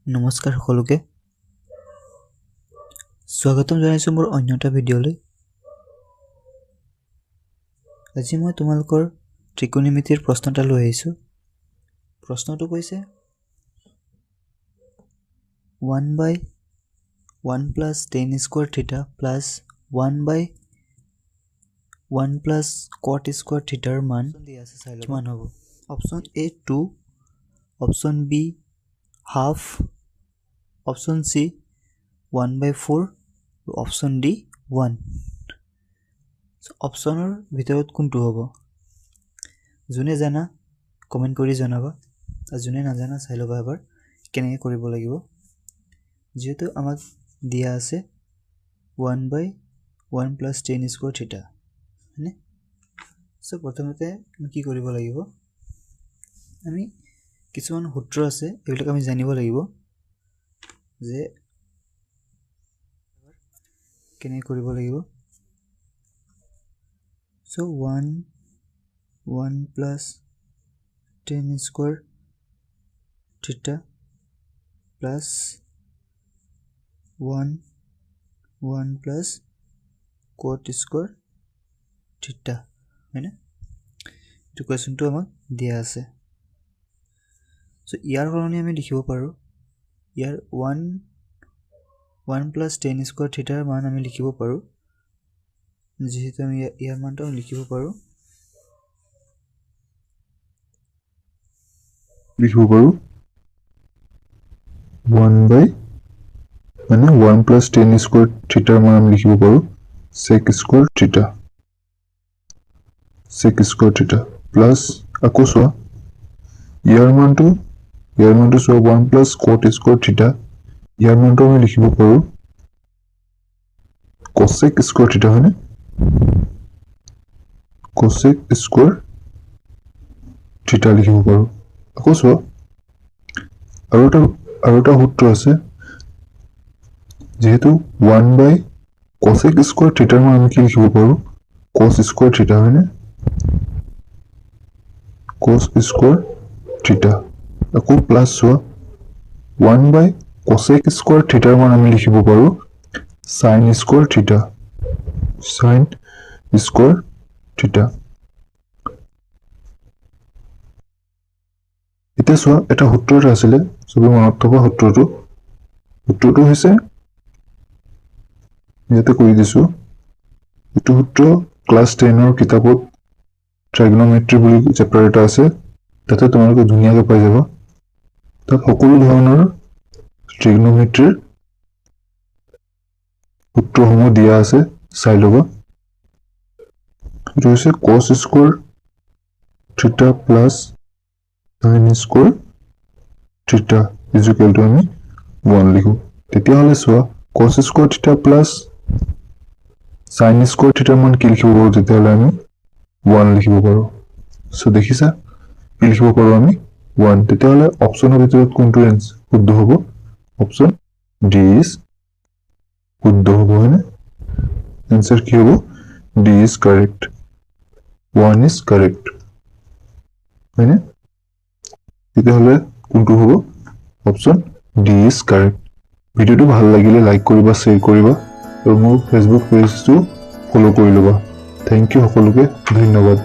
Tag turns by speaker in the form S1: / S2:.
S1: নমস্কাৰ সকলোকে স্বাগতম জনাইছো মোৰ অন্য এটা ভিডিঅ'লৈ আজি মই তোমালোকৰ ত্ৰিকোণমিতিৰ প্ৰশ্ন এটা লৈ আহিছো প্ৰশ্নটো কৈছে 1/1 plus tan square theta plus 1/1 plus cot square theta ৰ মান কিমান হ'ব option A 2 option B half option C 1/4 option D 1 অপচনৰ ভিতৰত কোনটো হ'ব যোনে জানা কমেন্ট কৰি জনাবা আৰু যোনে নাজানা চাই লবা এবাৰ কেনেকৈ কৰিব লাগিব যেহেতু আমাক দিয়া আছে 1/1 plus tan square theta হয়নে সো প্ৰথমতে আমি কি কৰিব লাগিব আমি কিছুমান সূত্ৰ আছে এইবিলাক আমি জানিব লাগিব যে কেনে কৰিব লাগিব so 1 plus tan square theta plus 1 plus cot square theta হয়নে এইটো কোৱেশ্চনটো আমাক দিয়া আছে so ইয়াৰ কাৰণে আমি লিখিব পাৰো ইয়াৰ 1 plus tan square theta ৰ মান আমি লিখিব পাৰো যেহেতু আমি ইয়াৰ মানটো লিখিব পাৰো
S2: 1 plus tan square theta ৰ মান আমি লিখিব পাৰো sec square theta plus আকৌ চোৱা ইয়াৰ মানটো চোৱা 1 plus cot square theta ইয়াৰ মানটো আমি লিখিব পাৰো cosec square theta হয়নে cosec square theta লিখিব পাৰো আকৌ চোৱা আৰু এটা সূত্ৰ আছে যেহেতু 1 by cosec square theta ৰ মান আমি কি লিখিব পাৰো cos square theta হয়নে cos square theta আকৌ প্লাস চোৱা 1 by cosec square theta ৰ মান আমি লিখিব পাৰো sin square theta এতিয়া চোৱা এটা সূত্ৰ আছিল সবে মনত থকা সূত্ৰটো হৈছে ইয়াতে কৈ দিছো এইটো সূত্ৰ ক্লাস 10 ৰ কিতাপত ট্ৰাইগনোমেট্ৰি বুলি চেপ্টাৰ এটা আছে তাতে তোমালোকে ধুনীয়াকৈ পাই যাবা তাত সকলো ধৰণৰ ট্ৰিগনোমেট্ৰিৰ সূত্ৰসমূহ দিয়া আছে চাই ল'বা এইটো হৈছে cos square theta plus sin square theta is equal to আমি 1 লিখো তেতিয়াহ'লে চোৱা cos square theta plus sin square theta মান কি লিখিব পাৰো তেতিয়াহ'লে আমি 1 লিখিব পাৰো সো দেখিছা কি লিখিব পাৰো আমি 1 তেতিয়াহ'লে অপচনৰ ভিতৰত কোনটো শুদ্ধ হ'ব অপচন D is শুদ্ধ হ'ব হয়নে आंसर কি হ'ব D is correct 1 is correct হয়নে তেতিয়াহ'লে কোনটো হ'ব অপচন D is correct ভিডিওটো ভাল লাগিলে লাইক কৰিবা শেয়াৰ কৰিবা আৰু মোৰ ফেসবুক পেজটো ফলো কৰি লবা থ্যাংক ইউ সকলোকে ধন্যবাদ